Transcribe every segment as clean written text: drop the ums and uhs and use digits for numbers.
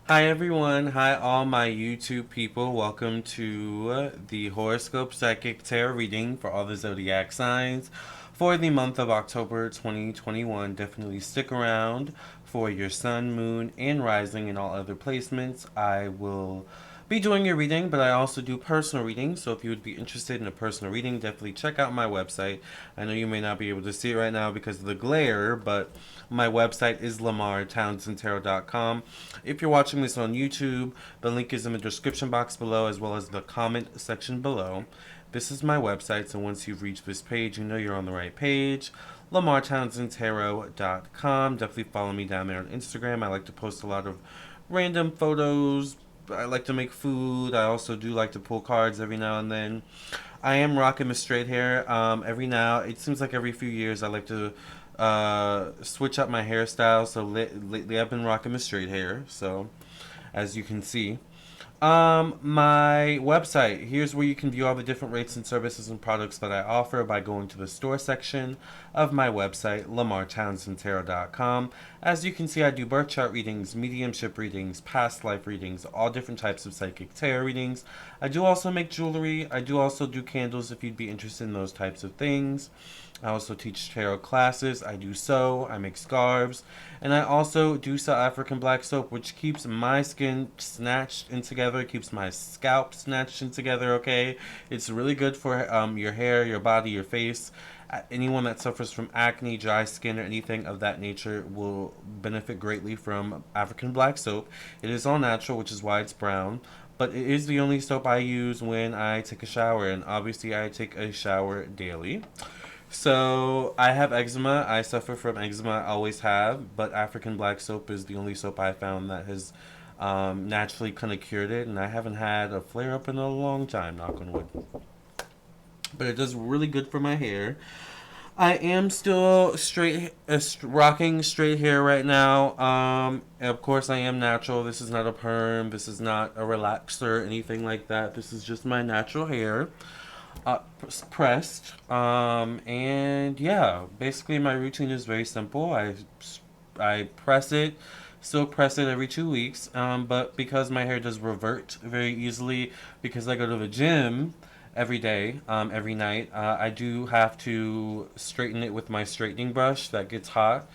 Hi everyone, hi all my YouTube people. Welcome to the horoscope psychic tarot reading for all the zodiac signs for the month of October 2021. Definitely stick around for your sun, moon, and rising and all other placements. I will be doing your reading, but I also do personal readings. So if you would be interested in a personal reading, definitely check out my website. I know you may not be able to see it right now because of the glare, but my website is lamarrtownsendtarot.com. If you're watching this on YouTube, the link is in the description box below as well as the comment section below. This is my website, so once you've reached this page, you know you're on the right page. LamarrTownsendTarot.com. Definitely follow me down there on Instagram. I like to post a lot of random photos. I like to make food. I also do like to pull cards every now and then. I am rocking the straight hair. Every now, it seems like every few years, I like to switch up my hairstyle. So lately, I've been rocking the straight hair. So, as you can see, my website. Here's where you can view all the different rates and services and products that I offer by going to the store section of my website, lamarrtownsendtarot.com. As you can see, I do birth chart readings, mediumship readings, past life readings, all different types of psychic tarot readings. I do also make jewelry. I do also do candles if you'd be interested in those types of things. I also teach tarot classes. I do sew. I make scarves. And I also do sell African black soap, which keeps my skin snatched in together, keeps my scalp snatched in together, okay? It's really good for your hair, your body, your face. Anyone that suffers from acne, dry skin, or anything of that nature will benefit greatly from African black soap. It is all natural, which is why it's brown. But it is the only soap I use when I take a shower, and obviously I take a shower daily. So I have eczema. I suffer from eczema. I always have. But African black soap is the only soap I found that has naturally kind of cured it, and I haven't had a flare up in a long time. Knock on wood. But it does really good for my hair. I am still rocking straight hair right now. Of course, I am natural. This is not a perm. This is not a relaxer, anything like that. This is just my natural hair uh, pressed. And yeah, basically my routine is very simple. I press it, still press it every 2 weeks. But because my hair does revert very easily, because I go to the gym every day, every night, I do have to straighten it with my straightening brush that gets hot.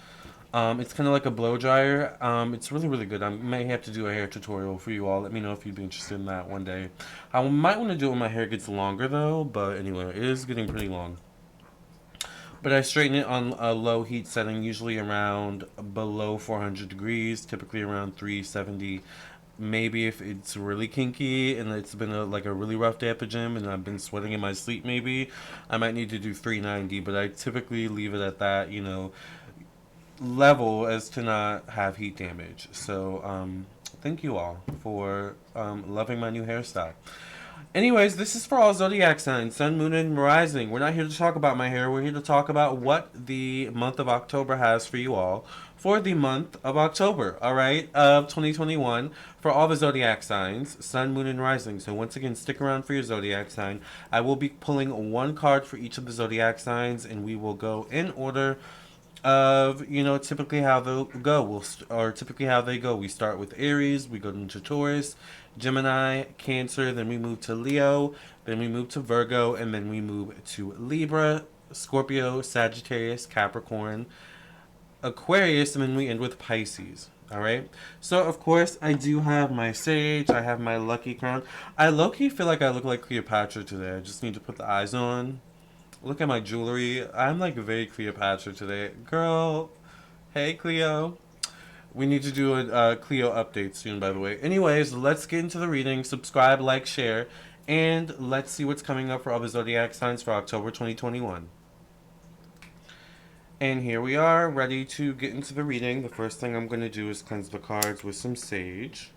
It's kind of like a blow dryer. It's really, really good. I may have to do a hair tutorial for you all. Let me know if you'd be interested in that one day. I might want to do it when my hair gets longer, though. But anyway, it is getting pretty long. But I straighten it on a low heat setting, usually around below 400 degrees, typically around 370. Maybe if it's really kinky and it's been like a really rough day at the gym and I've been sweating in my sleep, maybe I might need to do 390. But I typically leave it at that, level as to not have heat damage. So, thank you all for loving my new hairstyle. Anyways, this is for all zodiac signs, sun, moon, and rising. We're not here to talk about my hair. We're here to talk about what the month of October has for you all for the month of October, all right, of 2021 for all the zodiac signs, sun, moon, and rising. So once again, stick around for your zodiac sign. I will be pulling one card for each of the zodiac signs, and we will go in order of typically how they'll go. Or typically how they go. We start with Aries, we go into Taurus, Gemini, Cancer, then we move to Leo, then we move to Virgo, and then we move to Libra, Scorpio, Sagittarius, Capricorn, Aquarius, and then we end with Pisces. All right. So of course I do have my sage. I have my lucky crown. I low key feel like I look like Cleopatra today. I just need to put the eyes on. Look at my jewelry. I'm like very Cleopatra today. Girl, hey Cleo. We need to do a Cleo update soon, by the way. Anyways, let's get into the reading. Subscribe, like, share, and let's see what's coming up for all the zodiac signs for October 2021. And here we are, ready to get into the reading. The first thing I'm going to do is cleanse the cards with some sage.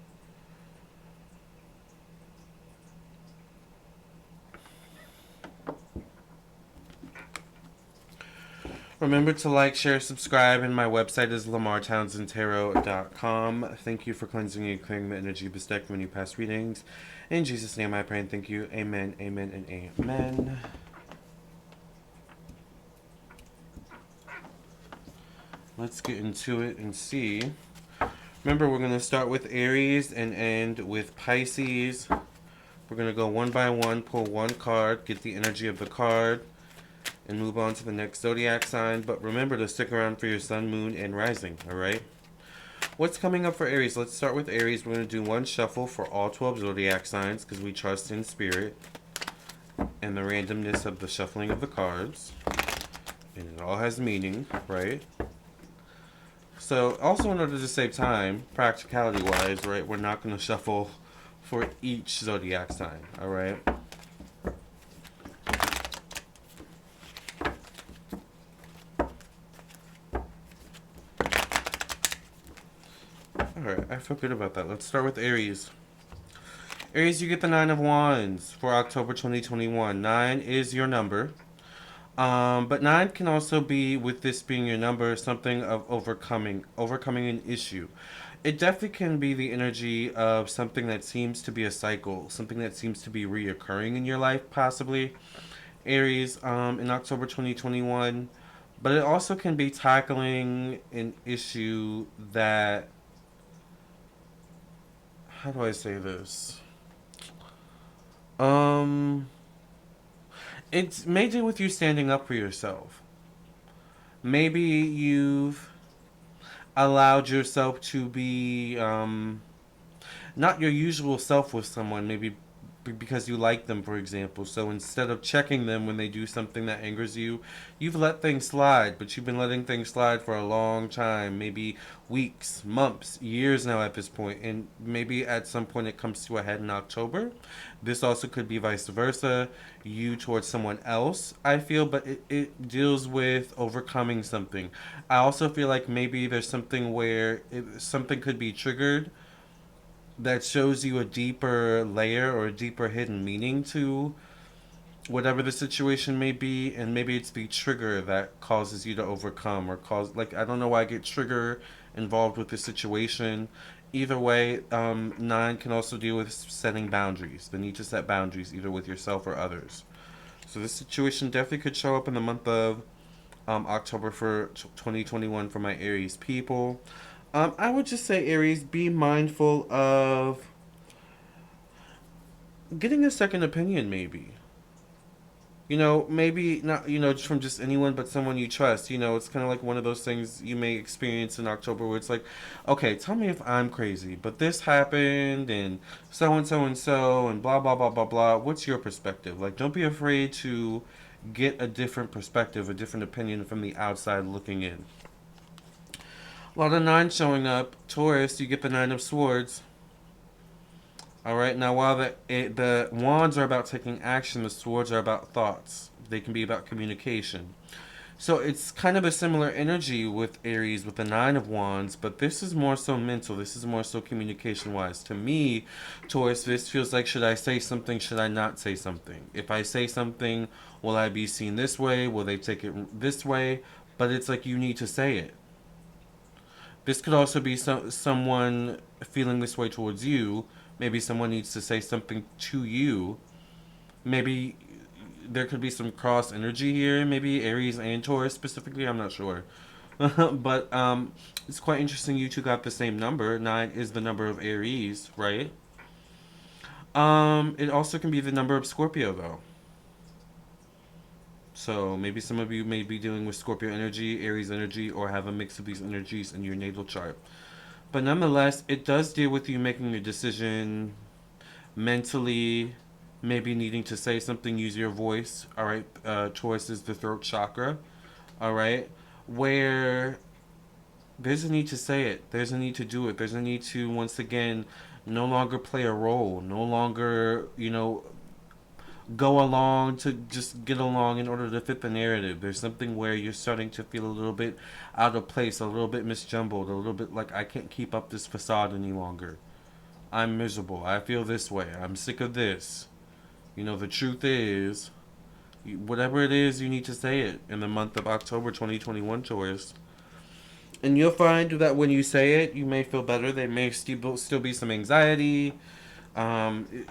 Remember to like, share, subscribe, and my website is lamarrtownsendtarot.com. Thank you for cleansing and clearing the energy of this deck from any past readings. In Jesus' name I pray and thank you. Amen, amen, and amen. Let's get into it and see Remember, we're going to start with Aries and end with Pisces. We're going to go one by one, pull one card, get the energy of the card, and move on to the next zodiac sign. But remember to stick around for your sun, moon, and rising, alright? What's coming up for Aries? Let's start with Aries. We're going to do one shuffle for all 12 zodiac signs because we trust in spirit and the randomness of the shuffling of the cards. And it all has meaning, right? So, also in order to save time, practicality-wise, right, we're not going to shuffle for each zodiac sign, alright? Alright, I feel good about that. Let's start with Aries. Aries, you get the Nine of Wands for October 2021. 9 is your number. But 9 can also be, with this being your number, something of overcoming an issue. It definitely can be the energy of something that seems to be a cycle, something that seems to be reoccurring in your life, possibly, Aries, in October 2021. But it also can be tackling an issue that, how do I say this? Um, it's may do with you standing up for yourself. Maybe you've allowed yourself to be not your usual self with someone, maybe because you like them, for example. So instead of checking them when they do something that angers you, you've let things slide, but you've been letting things slide for a long time, maybe weeks, months, years now at this point, and maybe at some point it comes to a head in October. This also could be vice versa, you towards someone else, I feel, but it deals with overcoming something. I also feel like maybe there's something where something could be triggered that shows you a deeper layer or a deeper hidden meaning to whatever the situation may be, and maybe it's the trigger that causes you to overcome or cause, like, I don't know why I get trigger involved with the situation. Either way, 9 can also deal with setting boundaries, the need to set boundaries either with yourself or others. So this situation definitely could show up in the month of October for 2021 for my Aries people. I would just say, Aries, be mindful of getting a second opinion, maybe. Maybe not, just from just anyone, but someone you trust. It's kind of like one of those things you may experience in October where it's like, okay, tell me if I'm crazy, but this happened, and so and so and so, and blah, blah, blah, blah, blah. What's your perspective? Like, don't be afraid to get a different perspective, a different opinion from the outside looking in. A lot of 9 showing up. Taurus, you get the 9 of Swords. All right. Now, while the wands are about taking action, the swords are about thoughts. They can be about communication. So it's kind of a similar energy with Aries with the 9 of Wands, but this is more so mental. This is more so communication wise. To me, Taurus, this feels like, should I say something? Should I not say something? If I say something, will I be seen this way? Will they take it this way? But it's like you need to say it. This could also be someone feeling this way towards you. Maybe someone needs to say something to you. Maybe there could be some cross energy here. Maybe Aries and Taurus specifically. I'm not sure. But it's quite interesting you two got the same number. 9 is the number of Aries, right? It also can be the number of Scorpio, though. So maybe some of you may be dealing with Scorpio energy, Aries energy, or have a mix of these energies in your natal chart. But nonetheless, it does deal with you making a decision mentally, maybe needing to say something, use your voice. All right, Taurus is the throat chakra. All right, where there's a need to say it, there's a need to do it, there's a need to, once again, no longer play a role, no longer, go along to just get along in order to fit the narrative. There's something where you're starting to feel a little bit out of place, a little bit misjumbled, a little bit like, I can't keep up this facade any longer. I'm miserable. I feel this way. I'm sick of this. The truth is, whatever it is, you need to say it in the month of October 2021, Taurus. And you'll find that when you say it, you may feel better. There may still be some anxiety, um,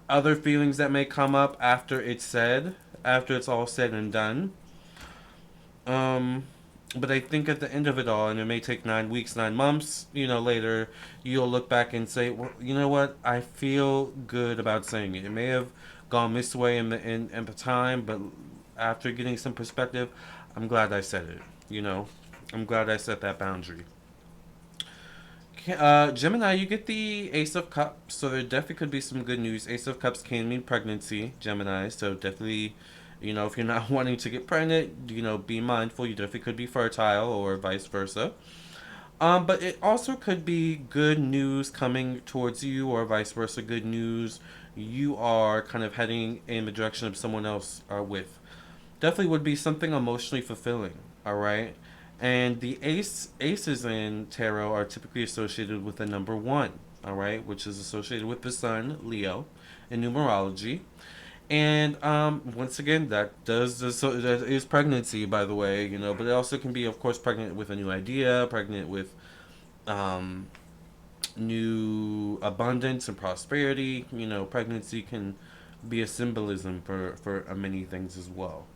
other feelings that may come up after it's said, after it's all said and done. Um, But I think at the end of it all, and it may take 9 weeks, 9 months, later, you'll look back and say, well, you know what? I feel good about saying it. It may have gone this way in the time, but after getting some perspective, I'm glad I said it. I'm glad I set that boundary. Gemini, you get the Ace of Cups, so there definitely could be some good news. Ace of Cups can mean pregnancy, Gemini, so definitely, if you're not wanting to get pregnant, be mindful. You definitely could be fertile or vice versa. But it also could be good news coming towards you or vice versa. Good news you are kind of heading in the direction of someone else with. Definitely would be something emotionally fulfilling, all right? And the aces in tarot are typically associated with the number one, all right, which is associated with the sun, Leo, in numerology. And once again, that is pregnancy, by the way, but it also can be, of course, pregnant with a new idea, pregnant with um, new abundance and prosperity. Pregnancy can be a symbolism for many things as well.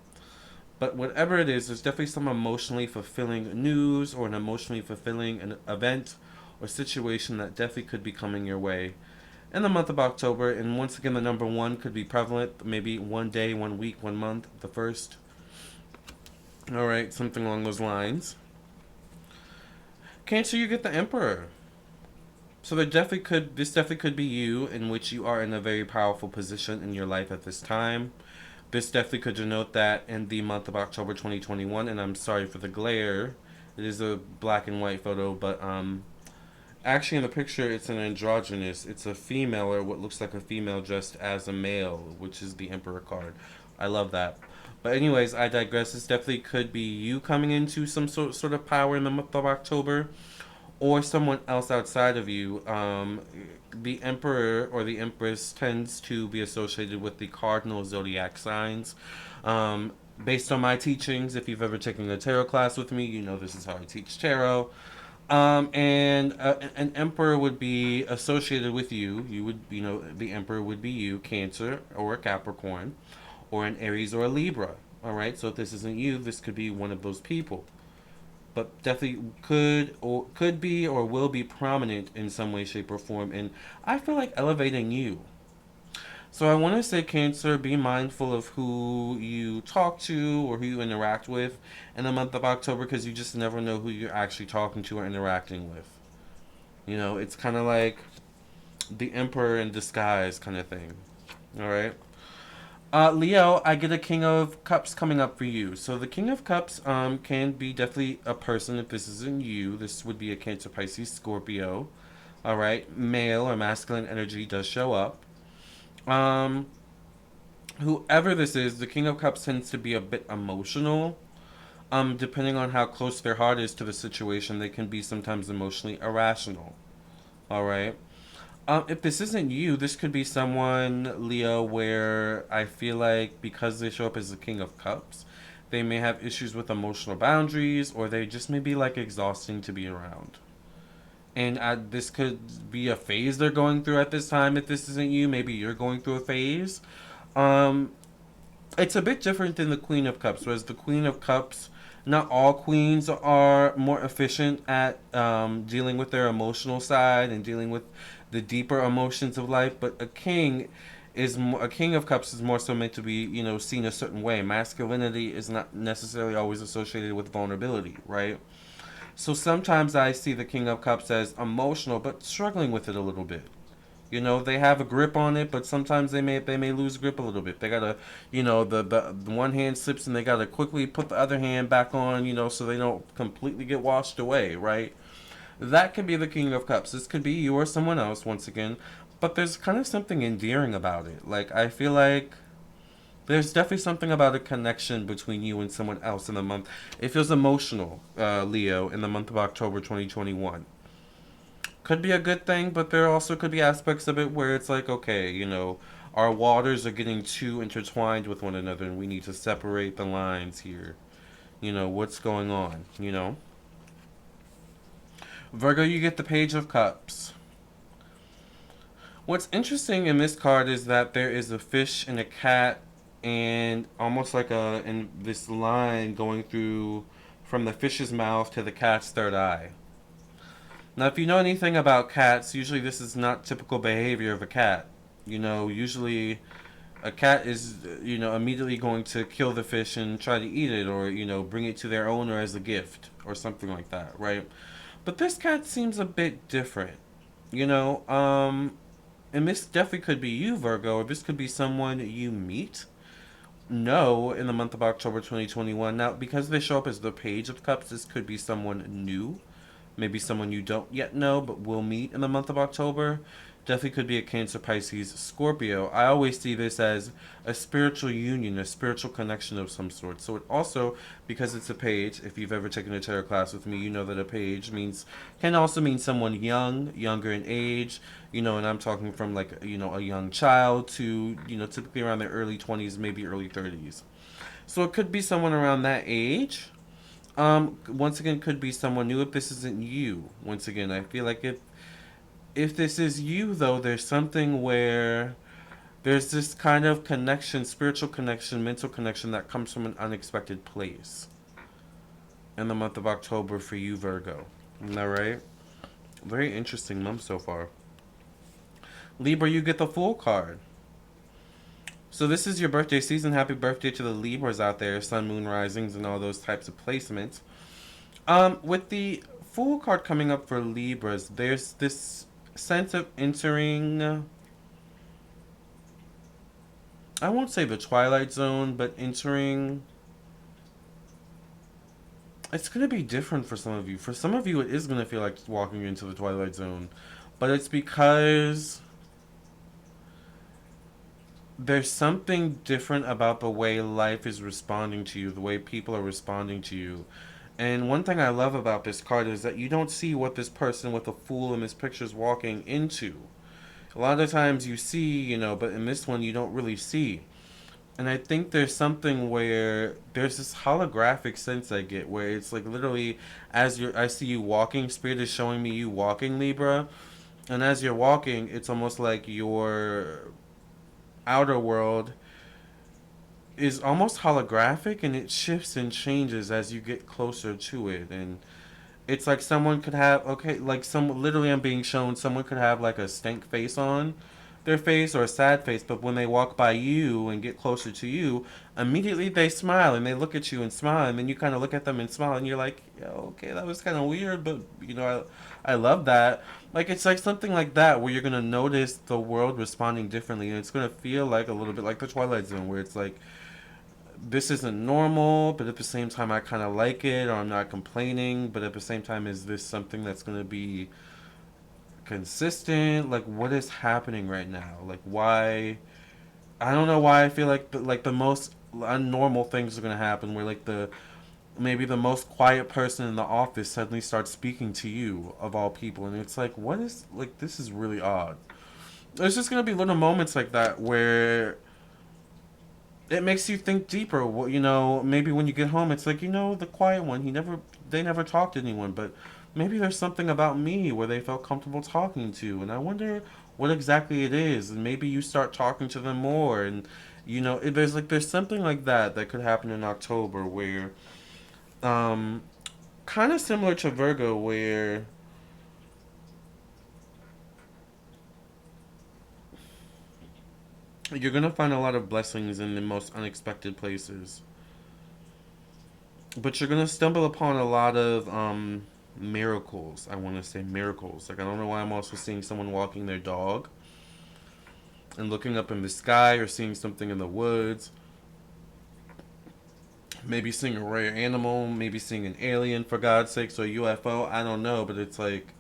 But whatever it is, there's definitely some emotionally fulfilling news or an emotionally fulfilling an event or situation that definitely could be coming your way in the month of October. And once again, the number one could be prevalent, maybe one day, 1 week, 1 month, the first. All right, something along those lines. Cancer, you get the Emperor. So this definitely could be you, in which you are in a very powerful position in your life at this time. This definitely could denote that in the month of October 2021, and I'm sorry for the glare. It is a black and white photo, but actually in the picture it's an androgynous. It's a female or what looks like a female dressed as a male, which is the Emperor card. I love that. But anyways, I digress. This definitely could be you coming into some sort of power in the month of October, or someone else outside of you. The Emperor or the Empress tends to be associated with the cardinal zodiac signs. Based on my teachings, if you've ever taken a tarot class with me, you know this is how I teach tarot. And an emperor would be associated with you. The emperor would be you, Cancer or a Capricorn, or an Aries or a Libra. All right. So if this isn't you, this could be one of those people, but definitely could be or will be prominent in some way, shape, or form. And I feel like elevating you. So I want to say, Cancer, be mindful of who you talk to or who you interact with in the month of October, because you just never know who you're actually talking to or interacting with. It's kind of like the Emperor in disguise kind of thing. All right. Leo, I get a King of Cups coming up for you. So the King of Cups can be definitely a person. If this isn't you, this would be a Cancer, Pisces, Scorpio. All right, male or masculine energy does show up. Um, Whoever this is, the King of Cups tends to be a bit emotional. Depending on how close their heart is to the situation, they can be sometimes emotionally irrational. All right. If this isn't you, this could be someone, Leo, where I feel like because they show up as the King of Cups, they may have issues with emotional boundaries, or they just may be like exhausting to be around. And this could be a phase they're going through at this time. If this isn't you, maybe you're going through a phase. Um, it's a bit different than the Queen of Cups, whereas the Queen of Cups, not all queens are more efficient at dealing with their emotional side and dealing with the deeper emotions of life. But a king of cups is more so meant to be seen a certain way. Masculinity is not necessarily always associated with vulnerability, right? So sometimes I see the king of cups as emotional but struggling with it a little bit. They have a grip on it, but sometimes they may lose grip a little bit. They gotta, the one hand slips and they gotta quickly put the other hand back on, so they don't completely get washed away, right? That could be the King of Cups. This could be you or someone else once again, but there's kind of something endearing about it. Like I feel like there's definitely something about a connection between you and someone else in the month. It feels emotional, Leo, in the month of October 2021. Could be a good thing, but there also could be aspects of it where it's like, okay, our waters are getting too intertwined with one another and we need to separate the lines here. What's going on. Virgo, you get the Page of Cups. What's interesting in this card is that there is a fish and a cat and almost like in this line going through from the fish's mouth to the cat's third eye. Now, if you know anything about cats, usually this is not typical behavior of a cat. Usually a cat is, immediately going to kill the fish and try to eat it, or, bring it to their owner as a gift or something like that, right? But this cat seems a bit different, you know? And this definitely could be you, Virgo, or this could be someone you meet. No, in the month of October 2021. Now, because they show up as the Page of Cups, this could be someone new. Maybe someone you don't yet know, but will meet in the month of October. Definitely could be a Cancer, Pisces, Scorpio. I always see this as a spiritual union, a spiritual connection of some sort. So it also, because it's a page, if you've ever taken a tarot class with me, you know that a page can also mean someone young, younger in age, and I'm talking from like, a young child to, typically around their early 20s, maybe early 30s. So it could be someone around that age. Once again, could be someone new if this isn't you. Once again, I feel like if this is you, though, there's something where there's this kind of connection, spiritual connection, mental connection that comes from an unexpected place in the month of October for you, Virgo. Isn't that right? Very interesting month so far. Libra, you get the Fool card. So this is your birthday season. Happy birthday to the Libras out there, sun, moon, risings, and all those types of placements. With the Fool card coming up for Libras, there's this sense of entering, I won't say the Twilight Zone, but entering, it's going to be different for some of you. For some of you, it is going to feel like walking into the Twilight Zone, but it's because there's something different about the way life is responding to you, the way people are responding to you. And one thing I love about this card is that you don't see what this person with a Fool in this picture is walking into. A lot of times you see, but in this one you don't really see. And I think there's something where there's this holographic sense I get where it's like literally I see you walking, Spirit is showing me you walking, Libra. And as you're walking, it's almost like your outer world is almost holographic, and it shifts and changes as you get closer to it. And it's like someone could have, literally I'm being shown someone could have like a stank face on their face or a sad face, but when they walk by you and get closer to you, immediately they smile and they look at you and smile, and then you kind of look at them and smile, and you're like, yeah, okay, that was kind of weird, but I love that. Like, it's like something like that where you're gonna notice the world responding differently, and it's gonna feel like a little bit like the Twilight Zone, where it's like, this isn't normal, but at the same time I kind of like it, or I'm not complaining, but at the same time, is this something that's going to be consistent? Like, what is happening right now? Like, why? I don't know why I feel like the most unnormal things are going to happen, where like maybe the most quiet person in the office suddenly starts speaking to you, of all people, and it's like, what is, like, this is really odd. There's just going to be little moments like that where it makes you think deeper. Well, maybe when you get home, it's like, the quiet one, they never talked to anyone, but maybe there's something about me where they felt comfortable talking to, and I wonder what exactly it is, and maybe you start talking to them more, and, there's something like that could happen in October where, kind of similar to Virgo, where you're gonna find a lot of blessings in the most unexpected places. But you're gonna stumble upon a lot of miracles. I want to say miracles. Like, I don't know why I'm also seeing someone walking their dog and looking up in the sky, or seeing something in the woods. Maybe seeing a rare animal, maybe seeing an alien, for God's sakes, or a UFO. I don't know, but it's like,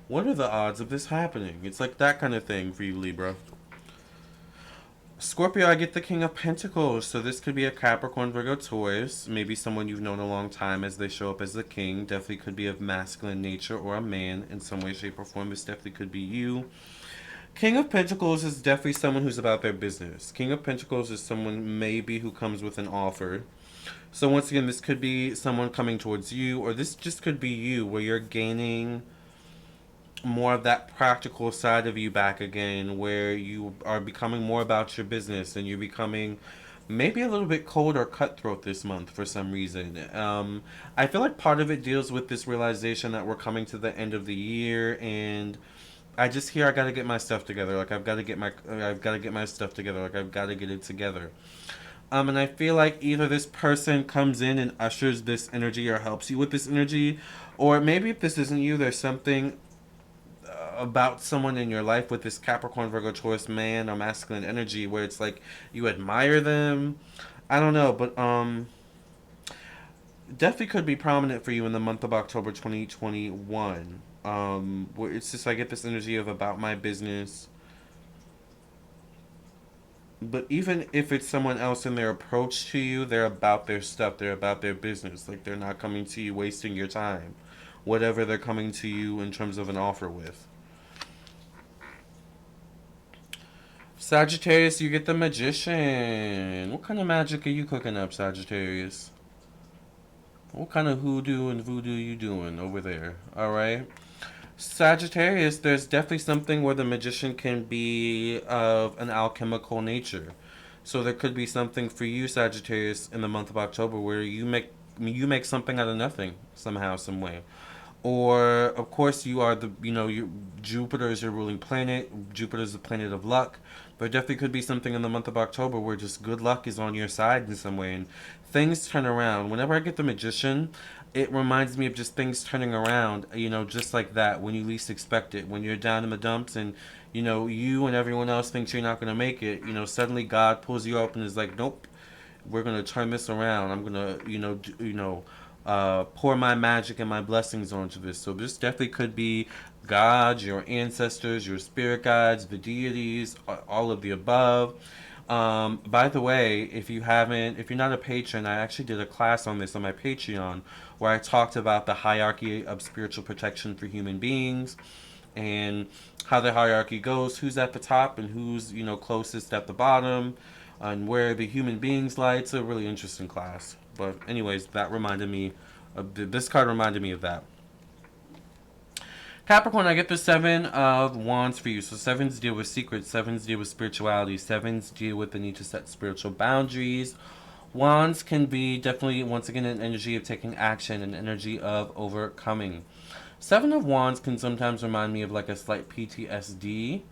what are the odds of this happening? It's like that kind of thing for you, Libra. Scorpio, I get the King of Pentacles, so this could be a Capricorn, Virgo, Taurus, maybe someone you've known a long time as they show up as the king. Definitely could be of masculine nature or a man in some way, shape, or form. This definitely could be you. King of Pentacles is definitely someone who's about their business. King of Pentacles is someone maybe who comes with an offer. So once again, this could be someone coming towards you, or this just could be you, where you're gaining more of that practical side of you back again, where you are becoming more about your business, and you're becoming maybe a little bit cold or cutthroat this month for some reason. I feel like part of it deals with this realization that we're coming to the end of the year, and I just hear I gotta get my stuff together. Like I've gotta get my stuff together. Like I've gotta get it together. And I feel like either this person comes in and ushers this energy or helps you with this energy, or maybe if this isn't you, there's something about someone in your life with this Capricorn, Virgo, Taurus man or masculine energy where it's like you admire them. I don't know, but definitely could be prominent for you in the month of October 2021. Where it's just I get this energy of about my business. But even if it's someone else in their approach to you, they're about their stuff. They're about their business. Like they're not coming to you wasting your time. Whatever they're coming to you in terms of an offer with. Sagittarius, you get the Magician. What kind of magic are you cooking up, Sagittarius? What kind of hoodoo and voodoo you doing over there? Alright. Sagittarius, there's definitely something where the magician can be of an alchemical nature. So there could be something for you, Sagittarius, in the month of October where you make something out of nothing somehow, some way. Or of course you are the Jupiter is your ruling planet. Jupiter is the planet of luck. There definitely could be something in the month of October where just good luck is on your side in some way and things turn around. Whenever I get the magician, it reminds me of just things turning around, just like that when you least expect it. When you're down in the dumps and you and everyone else thinks you're not going to make it, suddenly God pulls you up and is like, "Nope, we're going to turn this around. I'm going to, pour my magic and my blessings onto this." So this definitely could be God, your ancestors, your spirit guides, the deities, all of the above. By the way, if you're not a patron, I actually did a class on this on my Patreon where I talked about the hierarchy of spiritual protection for human beings and how the hierarchy goes, who's at the top and who's, closest at the bottom, and where the human beings lie. It's a really interesting class. But anyways, that reminded me this card reminded me of that. Capricorn, I get the Seven of Wands for you. So sevens deal with secrets, sevens deal with spirituality, sevens deal with the need to set spiritual boundaries. Wands can be definitely, once again, an energy of taking action, an energy of overcoming. Seven of Wands can sometimes remind me of like a slight PTSD.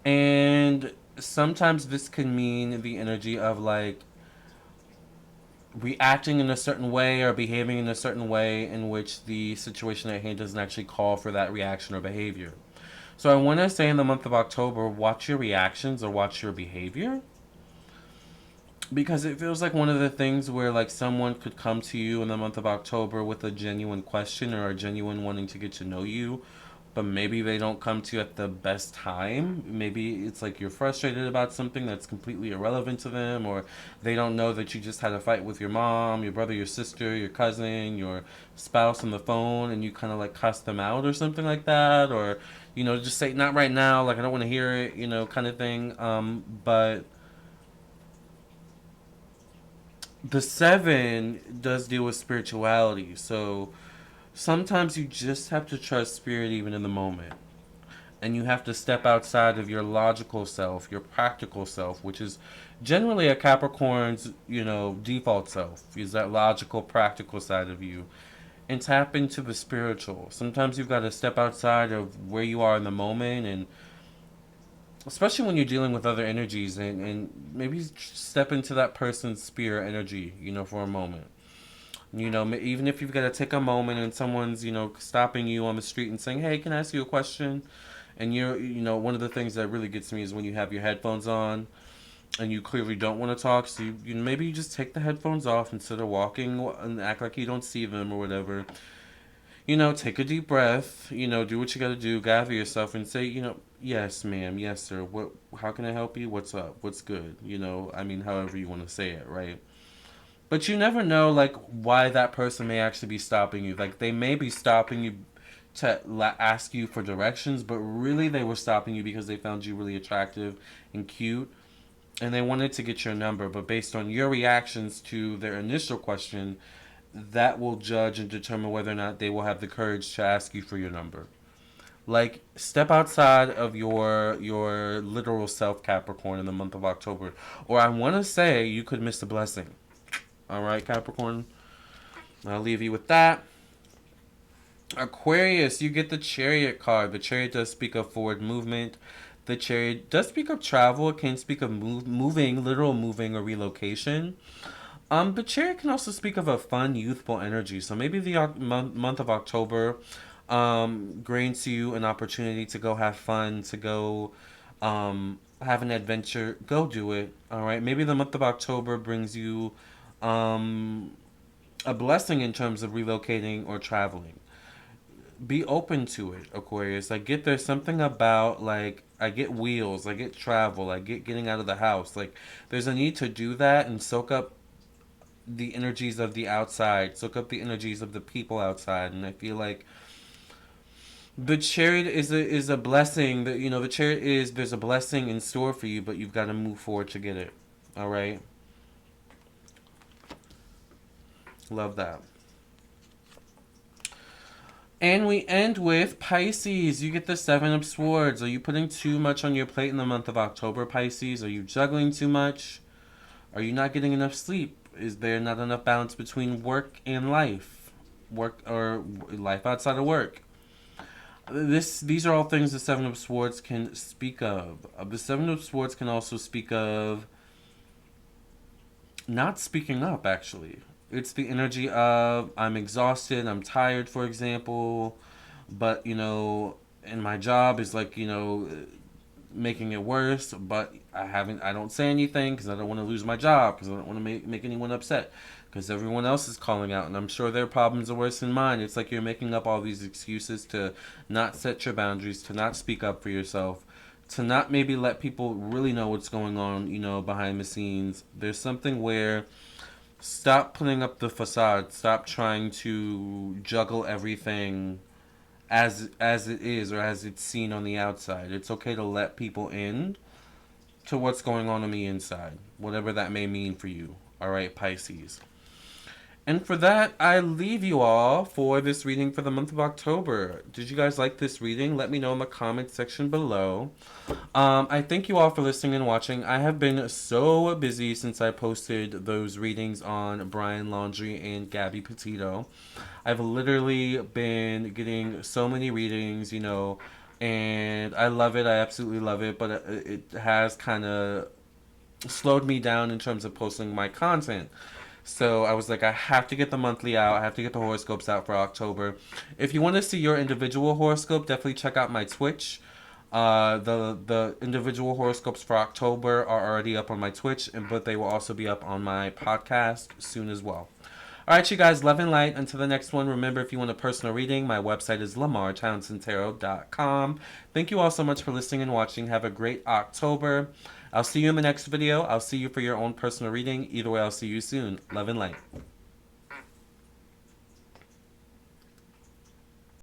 And sometimes this can mean the energy of like reacting in a certain way or behaving in a certain way in which the situation at hand doesn't actually call for that reaction or behavior. So I want to say in the month of October, watch your reactions or watch your behavior. Because it feels like one of the things where like someone could come to you in the month of October with a genuine question or a genuine wanting to get to know you, but maybe they don't come to you at the best time. Maybe it's like you're frustrated about something that's completely irrelevant to them, or they don't know that you just had a fight with your mom, your brother, your sister, your cousin, your spouse on the phone, and you kind of like cuss them out or something like that, or just say not right now, like I don't want to hear it, kind of thing. But the seven does deal with spirituality, so sometimes you just have to trust spirit even in the moment. And you have to step outside of your logical self, your practical self, which is generally a Capricorn's, default self, is that logical, practical side of you, and tap into the spiritual. Sometimes you've got to step outside of where you are in the moment, and especially when you're dealing with other energies, and maybe step into that person's spirit energy, for a moment. Even if you've got to take a moment and someone's, stopping you on the street and saying, "Hey, can I ask you a question?" And one of the things that really gets me is when you have your headphones on and you clearly don't want to talk. So maybe you just take the headphones off instead of walking and act like you don't see them or whatever. Take a deep breath, do what you got to do, gather yourself and say, "Yes, ma'am, yes, sir. How can I help you? What's up? What's good?" However you want to say it, right? But you never know, like, why that person may actually be stopping you. Like, they may be stopping you to ask you for directions, but really they were stopping you because they found you really attractive and cute, and they wanted to get your number. But based on your reactions to their initial question, that will judge and determine whether or not they will have the courage to ask you for your number. Like, step outside of your literal self, Capricorn, in the month of October. Or I want to say you could miss a blessing. All right, Capricorn? I'll leave you with that. Aquarius, you get the Chariot card. The Chariot does speak of forward movement. The Chariot does speak of travel. It can speak of moving, literal moving or relocation. The Chariot can also speak of a fun, youthful energy. So maybe the month of October grants you an opportunity to go have fun, to go have an adventure. Go do it. All right. Maybe the month of October brings you um, a blessing in terms of relocating or traveling. Be open to it, Aquarius. I get there's something about, like, I get wheels, I get travel, I get getting out of the house. Like, there's a need to do that and soak up the energies of the outside, soak up the energies of the people outside. And I feel like the Chariot is a blessing. That, you know, the Chariot is, there's a blessing in store for you, but you've got to move forward to get it. All right. Love that. And we end with Pisces. You get the Seven of Swords. Are you putting too much on your plate in the month of October, Pisces? Are you juggling too much? Are you not getting enough sleep? Is there not enough balance between work and life? Work or life outside of work? These are all things the Seven of Swords can speak of. The Seven of Swords can also speak of not speaking up, actually. It's the energy of, I'm exhausted, I'm tired, for example, but, you know, and my job is, like, you know, making it worse, but I don't say anything because I don't want to lose my job, because I don't want to make anyone upset, because everyone else is calling out, and I'm sure their problems are worse than mine. It's like you're making up all these excuses to not set your boundaries, to not speak up for yourself, to not maybe let people really know what's going on, you know, behind the scenes. There's something where, stop putting up the facade. Stop trying to juggle everything as it is, or as it's seen on the outside. It's okay to let people in to what's going on the inside, whatever that may mean for you. All right, Pisces. And for that, I leave you all for this reading for the month of October. Did you guys like this reading? Let me know in the comment section below. I thank you all for listening and watching. I have been so busy since I posted those readings on Brian Laundrie and Gabby Petito. I've literally been getting so many readings, you know, and I love it. I absolutely love it, but it has kind of slowed me down in terms of posting my content. So I was like, I have to get the monthly out. I have to get the horoscopes out for October. If you want to see your individual horoscope, definitely check out my Twitch. The individual horoscopes for October are already up on my Twitch, but they will also be up on my podcast soon as well. All right, you guys, love and light. Until the next one, remember, if you want a personal reading, my website is lamarrtownsendtarot.com. Thank you all so much for listening and watching. Have a great October. I'll see you in the next video. I'll see you for your own personal reading. Either way, I'll see you soon. Love and light.